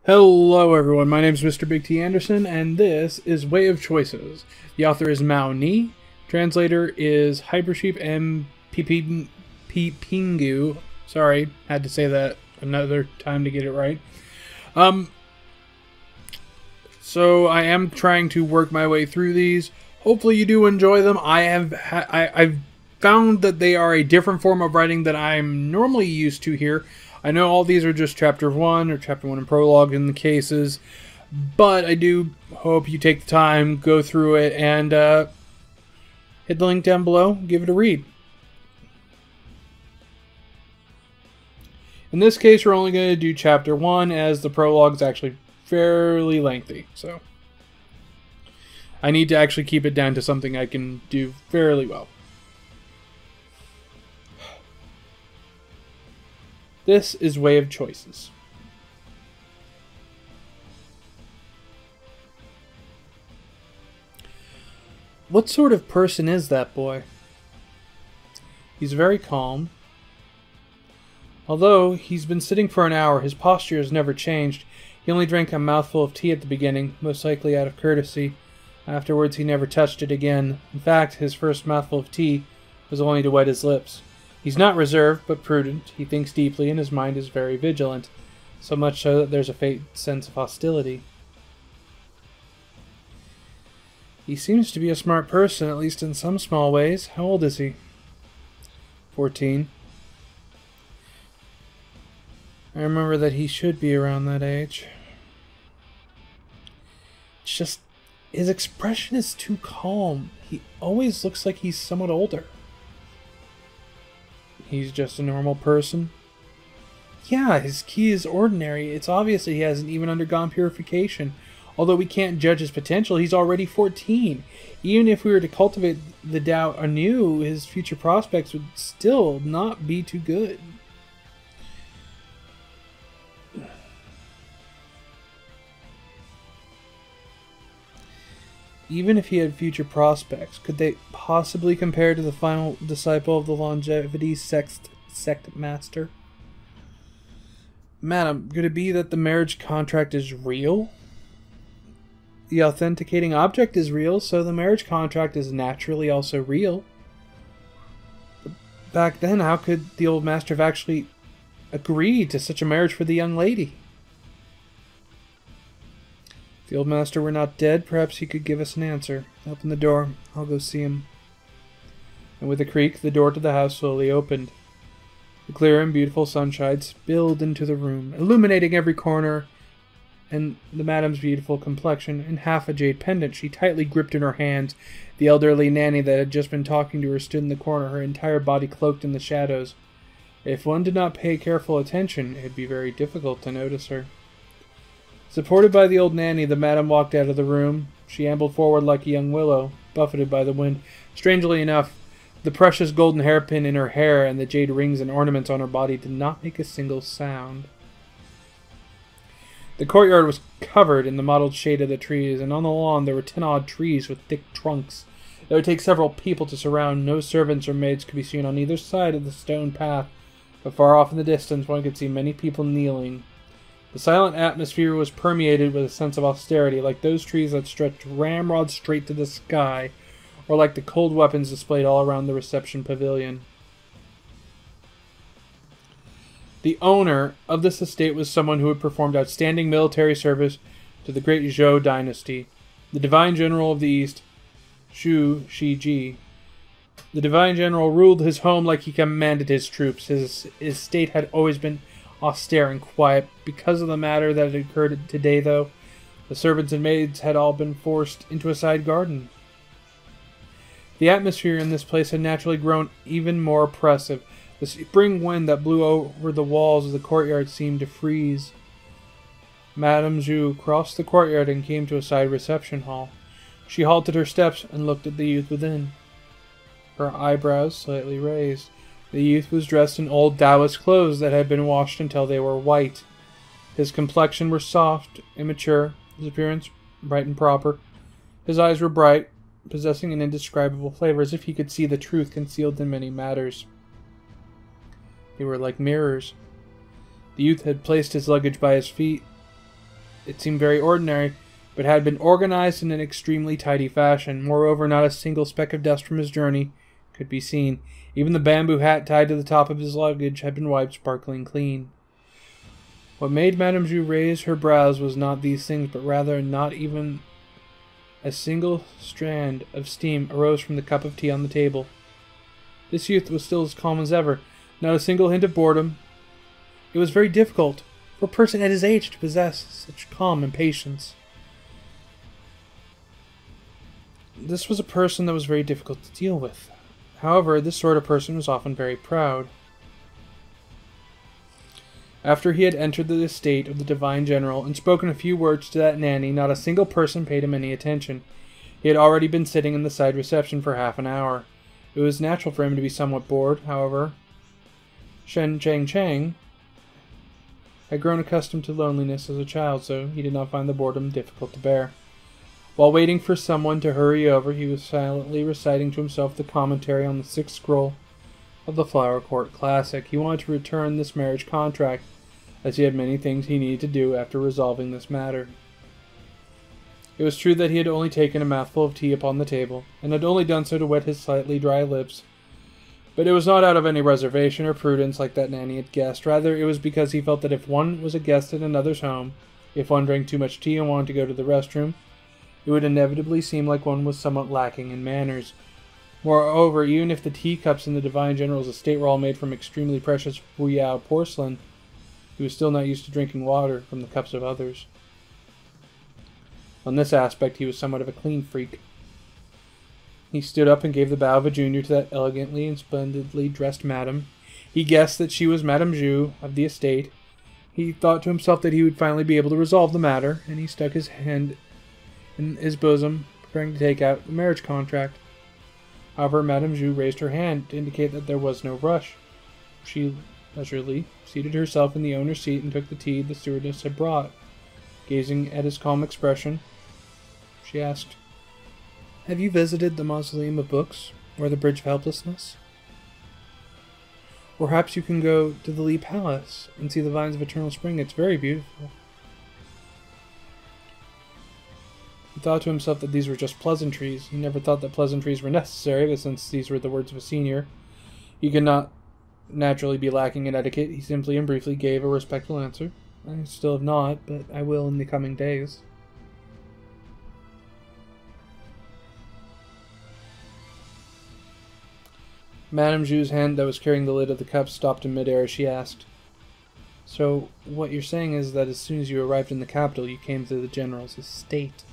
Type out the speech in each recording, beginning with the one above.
Hello everyone, my name is Mr. Big T Anderson, and this is Way of Choices. The author is Mao Ni, translator is Hypersheep and Pingu. Sorry, had to say that another time to get it right. So I am trying to work my way through these. Hopefully you do enjoy them. I've found that they are a different form of writing than I'm normally used to here. I know all these are just chapter 1 or chapter 1 and prologue in the cases, but I do hope you take the time, go through it, and hit the link down below, give it a read. In this case, we're only going to do chapter 1 as the prologue is actually fairly lengthy, so I need to actually keep it down to something I can do fairly well. This is Way of Choices. What sort of person is that boy? He's very calm. Although he's been sitting for an hour, his posture has never changed. He only drank a mouthful of tea at the beginning, most likely out of courtesy. Afterwards, he never touched it again. In fact, his first mouthful of tea was only to wet his lips. He's not reserved, but prudent. He thinks deeply, and his mind is very vigilant, so much so that there's a faint sense of hostility. He seems to be a smart person, at least in some small ways. How old is he? 14. I remember that he should be around that age. It's just, his expression is too calm. He always looks like he's somewhat older. He's just a normal person. Yeah, his ki is ordinary. It's obvious that he hasn't even undergone purification. Although we can't judge his potential, he's already 14. Even if we were to cultivate the Tao anew, his future prospects would still not be too good. Even if he had future prospects, could they possibly compare to the final disciple of the longevity sect master? Madam, could it be that the marriage contract is real? The authenticating object is real, so the marriage contract is naturally also real. But back then, how could the old master have actually agreed to such a marriage for the young lady? If the old master were not dead, perhaps he could give us an answer. Open the door. I'll go see him. And with a creak, the door to the house slowly opened. The clear and beautiful sunshine spilled into the room, illuminating every corner, and the madam's beautiful complexion and half a jade pendant she tightly gripped in her hands. The elderly nanny that had just been talking to her stood in the corner, her entire body cloaked in the shadows. If one did not pay careful attention, it would be very difficult to notice her. Supported by the old nanny, the madam walked out of the room. She ambled forward like a young willow, buffeted by the wind. Strangely enough, the precious golden hairpin in her hair and the jade rings and ornaments on her body did not make a single sound. The courtyard was covered in the mottled shade of the trees, and on the lawn there were 10 odd trees with thick trunks. It would take several people to surround. No servants or maids could be seen on either side of the stone path, but far off in the distance one could see many people kneeling. The silent atmosphere was permeated with a sense of austerity, like those trees that stretched ramrods straight to the sky, or like the cold weapons displayed all around the reception pavilion. The owner of this estate was someone who had performed outstanding military service to the great Zhou dynasty, the Divine General of the East, Zhu Shiji. The Divine General ruled his home like he commanded his troops. His estate had always been austere and quiet. Because of the matter that had occurred today, though, the servants and maids had all been forced into a side garden. The atmosphere in this place had naturally grown even more oppressive. The spring wind that blew over the walls of the courtyard seemed to freeze. Madame Zhu crossed the courtyard and came to a side reception hall. She halted her steps and looked at the youth within, her eyebrows slightly raised. The youth was dressed in old Taoist clothes that had been washed until they were white. His complexion was soft, immature, his appearance bright and proper. His eyes were bright, possessing an indescribable flavor, as if he could see the truth concealed in many matters. They were like mirrors. The youth had placed his luggage by his feet. It seemed very ordinary, but had been organized in an extremely tidy fashion. Moreover, not a single speck of dust from his journey could be seen. Even the bamboo hat tied to the top of his luggage had been wiped sparkling clean. What made Madame Zhu raise her brows was not these things, but rather not even a single strand of steam arose from the cup of tea on the table. This youth was still as calm as ever, not a single hint of boredom. It was very difficult for a person at his age to possess such calm and patience. This was a person that was very difficult to deal with. However, this sort of person was often very proud. After he had entered the estate of the Divine General and spoken a few words to that nanny, not a single person paid him any attention. He had already been sitting in the side reception for half an hour. It was natural for him to be somewhat bored, however. Shen Chang had grown accustomed to loneliness as a child, so he did not find the boredom difficult to bear. While waiting for someone to hurry over, he was silently reciting to himself the commentary on the 6th scroll of the Flower Court Classic. He wanted to return this marriage contract, as he had many things he needed to do after resolving this matter. It was true that he had only taken a mouthful of tea upon the table, and had only done so to wet his slightly dry lips. But it was not out of any reservation or prudence like that nanny had guessed. Rather, it was because he felt that if one was a guest at another's home, if one drank too much tea and wanted to go to the restroom, it would inevitably seem like one was somewhat lacking in manners. Moreover, even if the teacups in the Divine General's estate were all made from extremely precious Fuyao porcelain, he was still not used to drinking water from the cups of others. On this aspect, he was somewhat of a clean freak. He stood up and gave the bow of a junior to that elegantly and splendidly dressed madam. He guessed that she was Madame Zhu of the estate. He thought to himself that he would finally be able to resolve the matter, and he stuck his hand in his bosom, preparing to take out the marriage contract. However, Madame Zhu raised her hand to indicate that there was no rush. She leisurely seated herself in the owner's seat and took the tea the stewardess had brought. Gazing at his calm expression, she asked, "Have you visited the Mausoleum of Books, or the Bridge of Helplessness? Or perhaps you can go to the Li Palace and see the Vines of Eternal Spring. It's very beautiful." He thought to himself that these were just pleasantries. He never thought that pleasantries were necessary, but since these were the words of a senior, he could not naturally be lacking in etiquette. He simply and briefly gave a respectful answer. "I still have not, but I will in the coming days." Madame Zhu's hand that was carrying the lid of the cup stopped in midair as she asked, "So, what you're saying is that as soon as you arrived in the capital, you came to the General's estate?"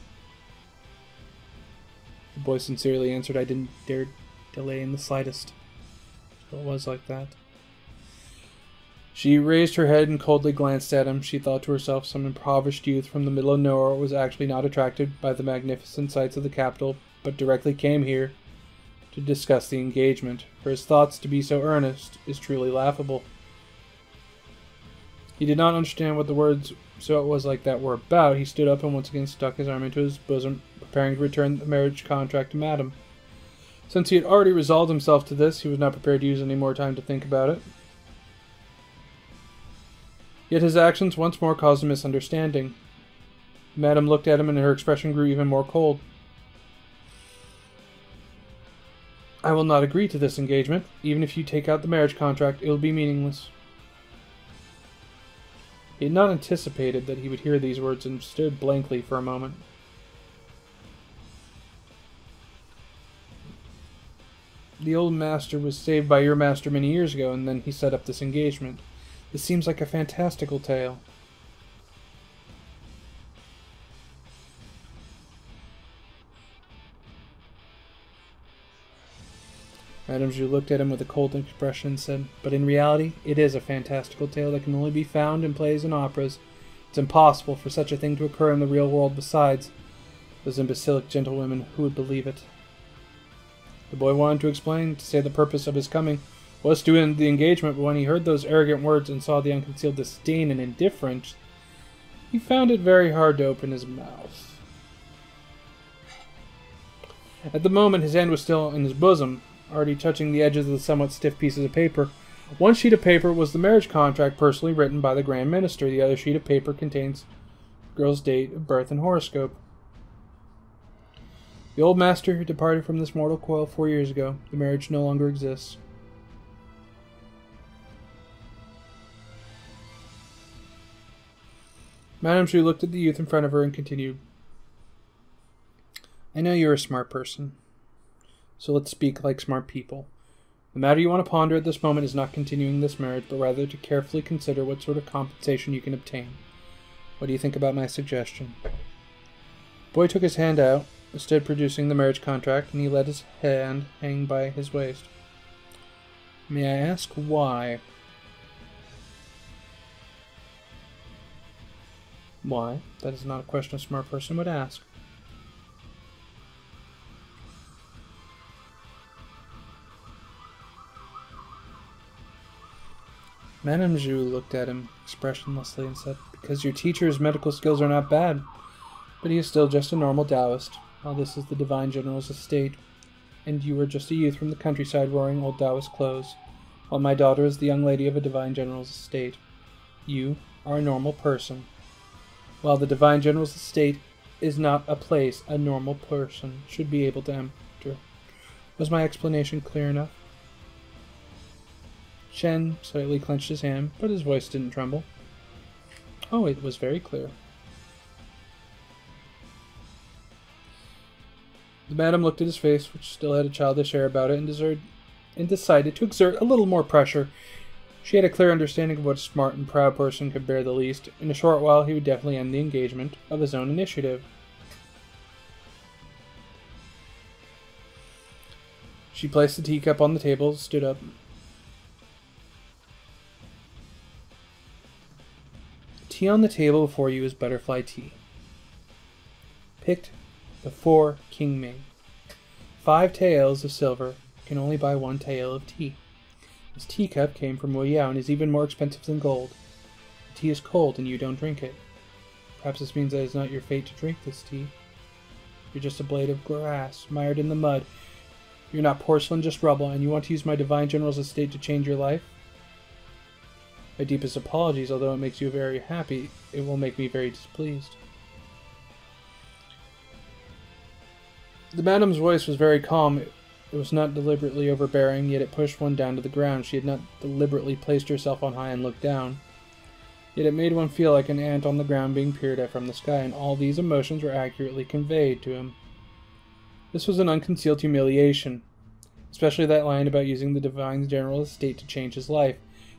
The boy sincerely answered, "I didn't dare delay in the slightest. So it was like that." She raised her head and coldly glanced at him. She thought to herself, some impoverished youth from the middle of nowhere was actually not attracted by the magnificent sights of the capital, but directly came here to discuss the engagement. For his thoughts to be so earnest is truly laughable. He did not understand what the words "so it was like that" were about. He stood up and once again stuck his arm into his bosom, preparing to return the marriage contract to Madame. Since he had already resolved himself to this, he was not prepared to use any more time to think about it. Yet his actions once more caused a misunderstanding. Madame looked at him and her expression grew even more cold. "I will not agree to this engagement. Even if you take out the marriage contract, it will be meaningless." He had not anticipated that he would hear these words and stood blankly for a moment. "The old master was saved by your master many years ago, and then he set up this engagement. This seems like a fantastical tale." Madame Zhu looked at him with a cold expression and said, "But in reality, it is a fantastical tale that can only be found in plays and operas. It's impossible for such a thing to occur in the real world. Besides, those imbecilic gentlewomen, who would believe it?" The boy wanted to explain, to say the purpose of his coming was to end the engagement, but when he heard those arrogant words and saw the unconcealed disdain and indifference, he found it very hard to open his mouth. At the moment, his hand was still in his bosom, already touching the edges of the somewhat stiff pieces of paper. One sheet of paper was the marriage contract personally written by the Grand Minister. The other sheet of paper contains girl's date of birth and horoscope. The old master who departed from this mortal coil 4 years ago. The marriage no longer exists. Madame Zhu looked at the youth in front of her and continued. I know you're a smart person, so let's speak like smart people. The matter you want to ponder at this moment is not continuing this marriage, but rather to carefully consider what sort of compensation you can obtain. What do you think about my suggestion? The boy took his hand out, instead producing the marriage contract, and he let his hand hang by his waist. May I ask why? Why? That is not a question a smart person would ask. Madame Zhu looked at him expressionlessly and said, Because your teacher's medical skills are not bad, but he is still just a normal Taoist, while this is the Divine General's estate, and you are just a youth from the countryside wearing old Taoist clothes, while my daughter is the young lady of a Divine General's estate. You are a normal person. While the Divine General's estate is not a place a normal person should be able to enter. Was my explanation clear enough? Chen slightly clenched his hand, but his voice didn't tremble. Oh, it was very clear. The madam looked at his face, which still had a childish air about it, and decided to exert a little more pressure. She had a clear understanding of what a smart and proud person could bear the least. In a short while, he would definitely end the engagement of his own initiative. She placed the teacup on the table, stood up. Tea on the table before you is butterfly tea. Picked before King Ming. 5 taels of silver can only buy 1 tael of tea. This teacup came from Wu Yao and is even more expensive than gold. The tea is cold and you don't drink it. Perhaps this means that it is not your fate to drink this tea. You're just a blade of grass, mired in the mud. You're not porcelain, just rubble, and you want to use my Divine General's estate to change your life? My deepest apologies, although it makes you very happy, it will make me very displeased. The madam's voice was very calm. It was not deliberately overbearing, yet it pushed one down to the ground. She had not deliberately placed herself on high and looked down. Yet it made one feel like an ant on the ground being peered at from the sky, and all these emotions were accurately conveyed to him. This was an unconcealed humiliation, especially that line about using the Divine General's estate to change his life.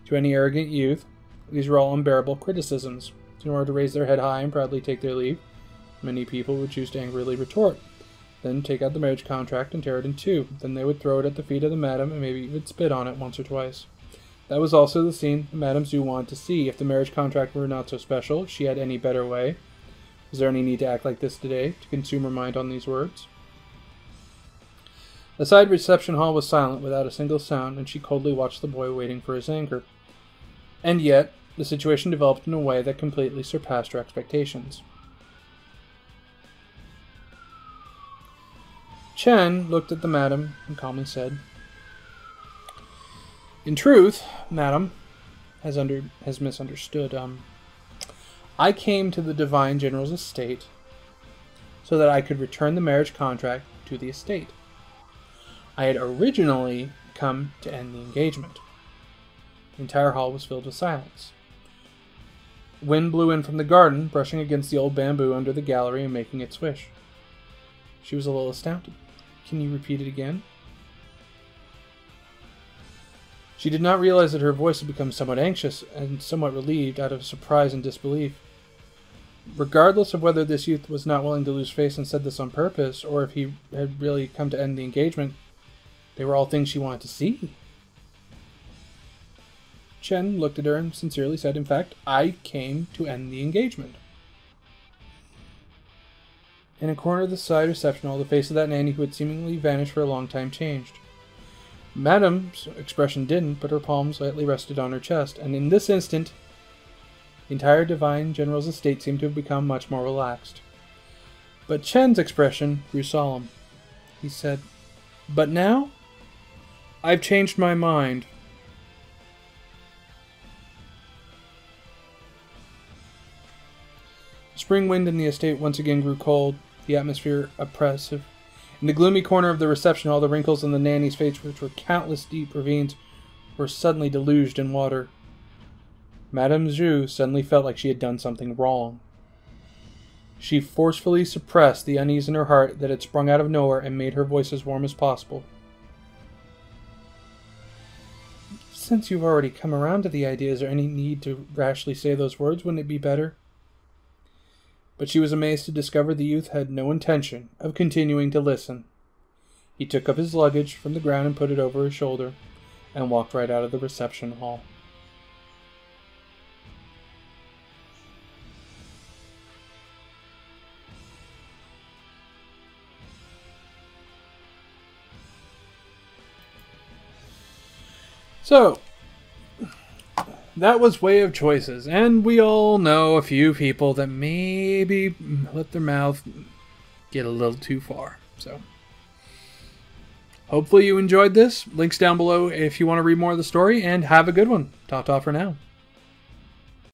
To any arrogant youth, these were all unbearable criticisms. In order to raise their head high and proudly take their leave, many people would choose to angrily retort, then take out the marriage contract and tear it in two. Then they would throw it at the feet of the madam and maybe even spit on it once or twice. That was also the scene Madame Zhu wanted to see. If the marriage contract were not so special, if she had any better way. Was there any need to act like this today, to consume her mind on these words? The side reception hall was silent, without a single sound, and she coldly watched the boy waiting for his anger. And yet, the situation developed in a way that completely surpassed her expectations. Chen looked at the madam and calmly said, In truth, madam has misunderstood. I came to the Divine General's estate so that I could return the marriage contract to the estate. I had originally come to end the engagement. The entire hall was filled with silence. Wind blew in from the garden, brushing against the old bamboo under the gallery and making it swish. She was a little astounded. Can you repeat it again? She did not realize that her voice had become somewhat anxious and somewhat relieved out of surprise and disbelief. Regardless of whether this youth was not willing to lose face and said this on purpose, or if he had really come to end the engagement, they were all things she wanted to see. Chen looked at her and sincerely said, In fact, I came to end the engagement. In a corner of the side reception hall, the face of that nanny who had seemingly vanished for a long time changed. Madame's expression didn't, but her palms lightly rested on her chest, and in this instant, the entire Divine General's estate seemed to have become much more relaxed. But Chen's expression grew solemn. He said, But now, I've changed my mind. Spring wind in the estate once again grew cold, the atmosphere oppressive. In the gloomy corner of the reception hall, the wrinkles on the nanny's face, which were countless deep ravines, were suddenly deluged in water. Madame Zhu suddenly felt like she had done something wrong. She forcefully suppressed the unease in her heart that had sprung out of nowhere and made her voice as warm as possible. Since you've already come around to the idea, is there any need to rashly say those words? Wouldn't it be better? But she was amazed to discover the youth had no intention of continuing to listen. He took up his luggage from the ground and put it over his shoulder, and walked right out of the reception hall. So, that was Way of Choices, and we all know a few people that maybe let their mouth get a little too far. So, hopefully you enjoyed this. Links down below if you want to read more of the story, and have a good one. Ta-ta for now.